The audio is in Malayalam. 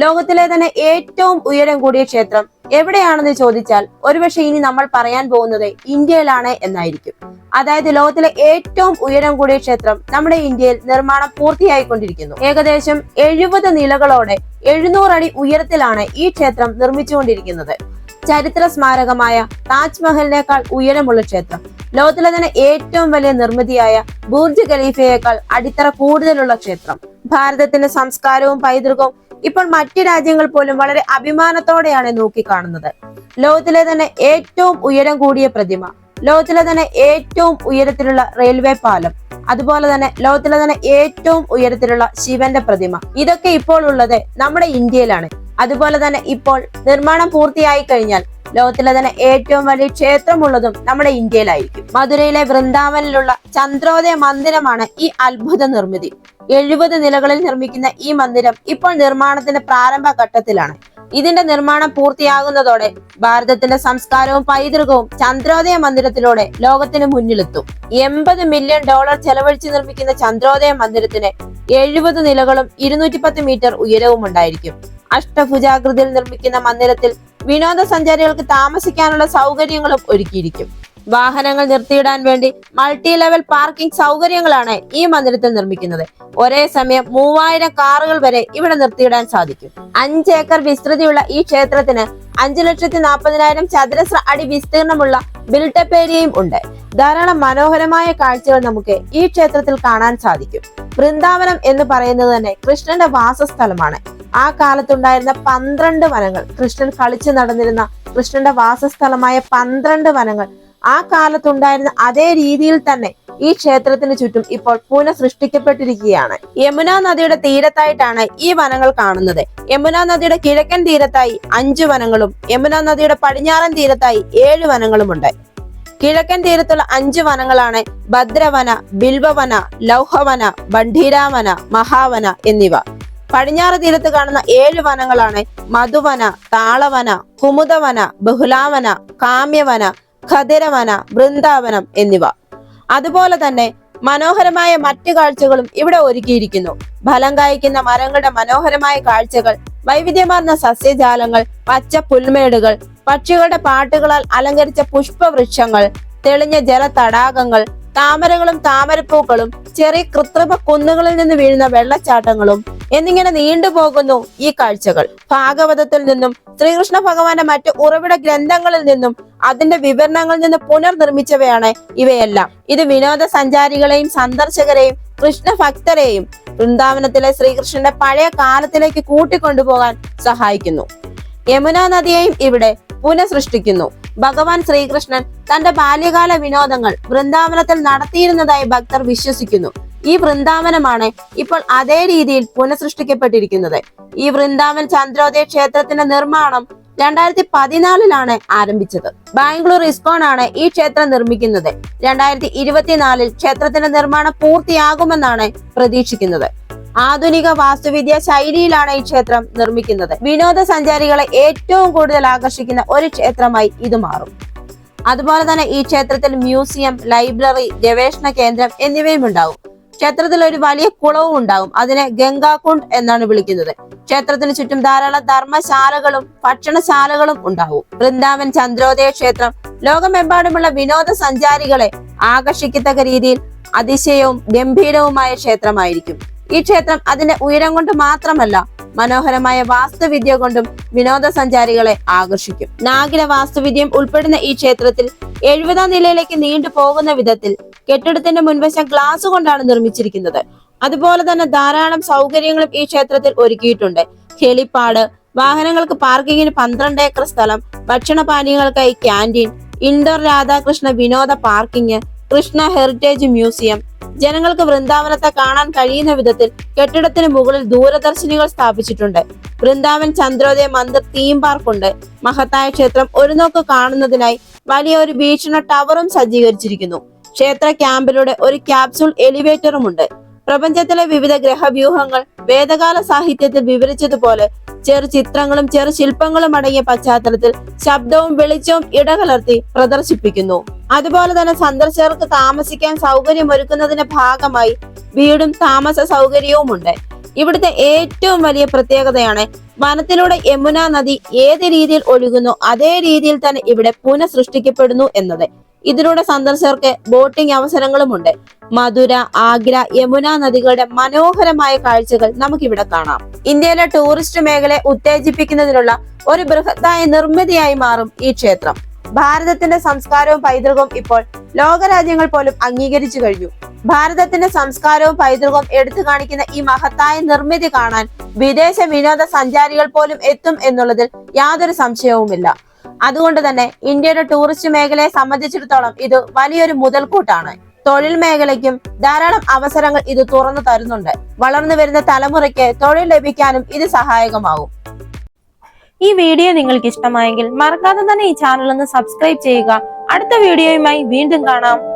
ലോകത്തിലെ തന്നെ ഏറ്റവും ഉയരം കൂടിയ ക്ഷേത്രം എവിടെയാണെന്ന് ചോദിച്ചാൽ ഒരുപക്ഷെ ഇനി നമ്മൾ പറയാൻ പോകുന്നത് ഇന്ത്യയിലാണ് എന്നായിരിക്കും. അതായത് ലോകത്തിലെ ഏറ്റവും ഉയരം കൂടിയ ക്ഷേത്രം നമ്മുടെ ഇന്ത്യയിൽ നിർമ്മാണം പൂർത്തിയായിക്കൊണ്ടിരിക്കുന്നു. ഏകദേശം 70 നിലകളോടെ 700 അടി ഉയരത്തിലാണ് ഈ ക്ഷേത്രം നിർമ്മിച്ചുകൊണ്ടിരിക്കുന്നത്. ചരിത്ര സ്മാരകമായ താജ്മഹലിനേക്കാൾ ഉയരമുള്ള ക്ഷേത്രം, ലോകത്തിലെ തന്നെ ഏറ്റവും വലിയ നിർമ്മിതിയായ ബുർജ് ഖലീഫയേക്കാൾ അടിത്തറ കൂടുതലുള്ള ക്ഷേത്രം, ഭാരതത്തിന്റെ സംസ്കാരവും പൈതൃകവും ഇപ്പോൾ മറ്റു രാജ്യങ്ങൾ പോലും വളരെ അഭിമാനത്തോടെയാണ് നോക്കിക്കാണുന്നത്. ലോകത്തിലെ തന്നെ ഏറ്റവും ഉയരം കൂടിയ പ്രതിമ, ലോകത്തിലെ തന്നെ ഏറ്റവും ഉയരത്തിലുള്ള റെയിൽവേ പാലം, അതുപോലെ തന്നെ ലോകത്തിലെ തന്നെ ഏറ്റവും ഉയരത്തിലുള്ള ശിവന്റെ പ്രതിമ, ഇതൊക്കെ ഇപ്പോൾ ഉള്ളത് നമ്മുടെ ഇന്ത്യയിലാണ്. അതുപോലെ തന്നെ ഇപ്പോൾ നിർമ്മാണം പൂർത്തിയായി കഴിഞ്ഞാൽ ലോകത്തിലെ തന്നെ ഏറ്റവും വലിയ ക്ഷേത്രമുള്ളതും നമ്മുടെ ഇന്ത്യയിലായിരിക്കും. മധുരയിലെ വൃന്ദാവനിലുള്ള ചന്ദ്രോദയ മന്ദിരമാണ് ഈ അത്ഭുത നിർമ്മിതി. 70 നിലകളിൽ നിർമ്മിക്കുന്ന ഈ മന്ദിരം ഇപ്പോൾ നിർമ്മാണത്തിന്റെ പ്രാരംഭ ഘട്ടത്തിലാണ്. ഇതിന്റെ നിർമ്മാണം പൂർത്തിയാകുന്നതോടെ ഭാരതത്തിന്റെ സംസ്കാരവും പൈതൃകവും ചന്ദ്രോദയ മന്ദിരത്തിലൂടെ ലോകത്തിന് മുന്നിലെത്തും. $80 മില്യൺ ചെലവഴിച്ച് നിർമ്മിക്കുന്ന ചന്ദ്രോദയ മന്ദിരത്തിന് 70 നിലകളും 210 മീറ്റർ ഉയരവും ഉണ്ടായിരിക്കും. അഷ്ടഭുജാകൃതിയിൽ നിർമ്മിക്കുന്ന മന്ദിരത്തിൽ വിനോദസഞ്ചാരികൾക്ക് താമസിക്കാനുള്ള സൗകര്യങ്ങളും ഒരുക്കിയിരിക്കും. വാഹനങ്ങൾ നിർത്തിയിടാൻ വേണ്ടി മൾട്ടി ലെവൽ പാർക്കിംഗ് സൗകര്യങ്ങളാണ് ഈ മന്ദിരത്തിൽ നിർമ്മിക്കുന്നത്. ഒരേ സമയം 3000 കാറുകൾ വരെ ഇവിടെ നിർത്തിയിടാൻ സാധിക്കും. 5 ഏക്കർ വിസ്തൃതിയുള്ള ഈ ക്ഷേത്രത്തിന് 5,40,000 ചതുരശ്ര അടി വിസ്തീർണമുള്ള ബിൽട്ടപ്പ് ഏരിയയും ഉണ്ട്. ധാരാളം മനോഹരമായ കാഴ്ചകൾ നമുക്ക് ഈ ക്ഷേത്രത്തിൽ കാണാൻ സാധിക്കും. വൃന്ദാവനം എന്ന് പറയുന്നത് തന്നെ കൃഷ്ണന്റെ വാസസ്ഥലമാണ്. ആ കാലത്തുണ്ടായിരുന്ന 12 വനങ്ങൾ, കൃഷ്ണൻ കളിച്ചു നടന്നിരുന്ന കൃഷ്ണന്റെ വാസസ്ഥലമായ 12 വനങ്ങൾ ആ കാലത്തുണ്ടായിരുന്ന അതേ രീതിയിൽ തന്നെ ഈ ക്ഷേത്രത്തിന് ചുറ്റും ഇപ്പോൾ പുനഃസൃഷ്ടിക്കപ്പെട്ടിരിക്കുകയാണ്. യമുന നദിയുടെ തീരത്തായിട്ടാണ് ഈ വനങ്ങൾ കാണുന്നത്. യമുന നദിയുടെ കിഴക്കൻ തീരത്തായി 5 വനങ്ങളും യമുന നദിയുടെ പടിഞ്ഞാറൻ തീരത്തായി 7 വനങ്ങളുമുണ്ട്. കിഴക്കൻ തീരത്തുള്ള 5 വനങ്ങളാണ് ഭദ്രവന, ബിൽവവന, ലൗഹവന, ബണ്ഡീരാവന, മഹാവന എന്നിവ. പടിഞ്ഞാറ് തീരത്ത് കാണുന്ന 7 വനങ്ങളാണ് മധുവന, താളവന, കുമുദവന, ബഹുലാവന, കാമ്യവന, ഖദിരവന, വൃന്ദാവനം എന്നിവ. അതുപോലെ തന്നെ മനോഹരമായ മറ്റു കാഴ്ചകളും ഇവിടെ ഒരുക്കിയിരിക്കുന്നു. ഫലം കായ്ക്കുന്ന മരങ്ങളുടെ മനോഹരമായ കാഴ്ചകൾ, വൈവിധ്യമാർന്ന സസ്യജാലങ്ങൾ, പച്ച പുൽമേടുകൾ, പക്ഷികളുടെ പാട്ടുകളാൽ അലങ്കരിച്ച പുഷ്പവൃക്ഷങ്ങൾ, തെളിഞ്ഞ ജല തടാകങ്ങൾ, താമരകളും താമരപ്പൂക്കളും, ചെറിയ കൃത്രിമ കുന്നുകളിൽ നിന്ന് വീഴുന്ന വെള്ളച്ചാട്ടങ്ങളും എന്നിങ്ങനെ നീണ്ടുപോകുന്നു ഈ കാഴ്ചകൾ. ഭാഗവതത്തിൽ നിന്നും ശ്രീകൃഷ്ണ ഭഗവാന്റെ മറ്റ് ഉറവിട ഗ്രന്ഥങ്ങളിൽ നിന്നും അതിന്റെ വിവരണങ്ങളിൽ നിന്ന് പുനർനിർമ്മിച്ചവയാണ് ഇവയെല്ലാം. ഇത് വിനോദസഞ്ചാരികളെയും സന്ദർശകരെയും കൃഷ്ണ ഭക്തരെയും വൃന്ദാവനത്തിലെ ശ്രീകൃഷ്ണന്റെ പഴയ കാലത്തിലേക്ക് കൂട്ടിക്കൊണ്ടുപോകാൻ സഹായിക്കുന്നു. യമുന നദിയെയും ഇവിടെ പുനഃസൃഷ്ടിക്കുന്നു. ഭഗവാൻ ശ്രീകൃഷ്ണൻ തന്റെ ബാല്യകാല വിനോദങ്ങൾ വൃന്ദാവനത്തിൽ നടത്തിയിരുന്നതായി ഭക്തർ വിശ്വസിക്കുന്നു. ഈ വൃന്ദാവനമാണ് ഇപ്പോൾ അതേ രീതിയിൽ പുനഃസൃഷ്ടിക്കപ്പെട്ടിരിക്കുന്നത്. ഈ വൃന്ദാവൻ ചന്ദ്രോദയ ക്ഷേത്രത്തിന്റെ നിർമ്മാണം 2014 ആരംഭിച്ചത്. ബാംഗ്ലൂർ ഇസ്കോൺ ആണ് ഈ ക്ഷേത്രം നിർമ്മിക്കുന്നത്. 2024 ക്ഷേത്രത്തിന്റെ നിർമ്മാണം പൂർത്തിയാകുമെന്നാണ് പ്രതീക്ഷിക്കുന്നത്. ആധുനിക വാസ്തുവിദ്യ ശൈലിയിലാണ് ഈ ക്ഷേത്രം നിർമ്മിക്കുന്നത്. വിനോദസഞ്ചാരികളെ ഏറ്റവും കൂടുതൽ ആകർഷിക്കുന്ന ഒരു ക്ഷേത്രമായി ഇത് മാറും. അതുപോലെ തന്നെ ഈ ക്ഷേത്രത്തിൽ മ്യൂസിയം, ലൈബ്രറി, ഗവേഷണ കേന്ദ്രം എന്നിവയും ഉണ്ടാവും. ക്ഷേത്രത്തിൽ ഒരു വലിയ കുളവും ഉണ്ടാവും. അതിനെ ഗംഗാകുണ്ട് എന്നാണ് വിളിക്കുന്നത്. ക്ഷേത്രത്തിന് ചുറ്റും ധാരാളം ധർമ്മശാലകളും ഭക്ഷണശാലകളും ഉണ്ടാവും. വൃന്ദാവൻ ചന്ദ്രോദയ ക്ഷേത്രം ലോകമെമ്പാടുമുള്ള വിനോദസഞ്ചാരികളെ ആകർഷിക്കത്തക്ക രീതിയിൽ അതിശയവും ഗംഭീരവുമായ ക്ഷേത്രമായിരിക്കും. ഈ ക്ഷേത്രം അതിന്റെ ഉയരം കൊണ്ട് മാത്രമല്ല, മനോഹരമായ വാസ്തുവിദ്യ കൊണ്ടും വിനോദസഞ്ചാരികളെ ആകർഷിക്കും. നാഗില വാസ്തുവിദ്യയും ഉൾപ്പെടുന്ന ഈ ക്ഷേത്രത്തിൽ 70ാം നിലയിലേക്ക് നീണ്ടു പോകുന്ന വിധത്തിൽ കെട്ടിടത്തിന്റെ മുൻവശം ഗ്ലാസ് കൊണ്ടാണ് നിർമ്മിച്ചിരിക്കുന്നത്. അതുപോലെ തന്നെ ധാരാളം സൗകര്യങ്ങളും ഈ ക്ഷേത്രത്തിൽ ഒരുക്കിയിട്ടുണ്ട്. ഹെലിപ്പാഡ്, വാഹനങ്ങൾക്ക് പാർക്കിങ്ങിന് 12 ഏക്കർ സ്ഥലം, ഭക്ഷണപാനീയങ്ങൾക്കായി ക്യാൻറ്റീൻ, ഇൻഡോർ രാധാകൃഷ്ണ വിനോദ പാർക്കിംഗ്, കൃഷ്ണ ഹെറിറ്റേജ് മ്യൂസിയം. ജനങ്ങൾക്ക് വൃന്ദാവനത്തെ കാണാൻ കഴിയുന്ന വിധത്തിൽ കെട്ടിടത്തിന് മുകളിൽ ദൂരദർശിനികൾ സ്ഥാപിച്ചിട്ടുണ്ട്. വൃന്ദാവൻ ചന്ദ്രോദയ മന്ദിർ തീം പാർക്ക് ഉണ്ട്. മഹത്തായ ക്ഷേത്രം ഒരു നോക്ക് കാണുന്നതിനായി വലിയ ഒരു വീക്ഷണ ടവറും സജ്ജീകരിച്ചിരിക്കുന്നു. ക്ഷേത്ര ക്യാമ്പിലൂടെ ഒരു ക്യാപ്സൂൾ എലിവേറ്ററും ഉണ്ട്. പ്രപഞ്ചത്തിലെ വിവിധ ഗ്രഹവ്യൂഹങ്ങൾ വേദകാല സാഹിത്യത്തിൽ വിവരിച്ചതുപോലെ ചെറു ചിത്രങ്ങളും ചെറു ശില്പങ്ങളും അടങ്ങിയ പശ്ചാത്തലത്തിൽ ശബ്ദവും വെളിച്ചവും ഇടകലർത്തി പ്രദർശിപ്പിക്കുന്നു. അതുപോലെ തന്നെ സന്ദർശകർക്ക് താമസിക്കാൻ സൗകര്യമൊരുക്കുന്നതിന്റെ ഭാഗമായി വീടും താമസ സൗകര്യവുമുണ്ട്. ഇവിടുത്തെ ഏറ്റവും വലിയ പ്രത്യേകതയാണ് വനത്തിലൂടെ യമുന നദി ഏത് രീതിയിൽ ഒഴുകുന്നു അതേ രീതിയിൽ തന്നെ ഇവിടെ പുനഃസൃഷ്ടിക്കപ്പെടുന്നു എന്നത്. ഇതിലൂടെ സന്ദർശകർക്ക് ബോട്ടിംഗ് അവസരങ്ങളുമുണ്ട്. മധുര, ആഗ്ര, യമുന നദികളുടെ മനോഹരമായ കാഴ്ചകൾ നമുക്കിവിടെ കാണാം. ഇന്ത്യയിലെ ടൂറിസ്റ്റ് മേഖലയെ ഉത്തേജിപ്പിക്കുന്നതിനുള്ള ഒരു ബൃഹത്തായ നിർമ്മിതിയായി മാറും ഈ ക്ഷേത്രം. ഭാരതത്തിന്റെ സംസ്കാരവും പൈതൃകവും ഇപ്പോൾ ലോകരാജ്യങ്ങൾ പോലും അംഗീകരിച്ചു കഴിഞ്ഞു. ഭാരതത്തിന്റെ സംസ്കാരവും പൈതൃകവും എടുത്തു കാണിക്കുന്ന ഈ മഹത്തായ നിർമ്മിതി കാണാൻ വിദേശ വിനോദ സഞ്ചാരികൾ പോലും എത്തും എന്നുള്ളതിൽ യാതൊരു സംശയവുമില്ല. അതുകൊണ്ട് തന്നെ ഇന്ത്യയുടെ ടൂറിസ്റ്റ് മേഖലയെ സംബന്ധിച്ചിടത്തോളം ഇത് വലിയൊരു മുതൽക്കൂട്ടാണ്. തൊഴിൽ മേഖലയ്ക്കും ധാരാളം അവസരങ്ങൾ ഇത് തുറന്നു തരുന്നുണ്ട്. വളർന്നു വരുന്ന തലമുറയ്ക്ക് തൊഴിൽ ലഭിക്കാനും ഇത് സഹായകമാകും. ഈ വീഡിയോ നിങ്ങൾക്ക് ഇഷ്ടമായെങ്കിൽ മറക്കാതെ തന്നെ ഈ ചാനൽ ഒന്ന് സബ്സ്ക്രൈബ് ചെയ്യുക. അടുത്ത വീഡിയോയുമായി വീണ്ടും കാണാം.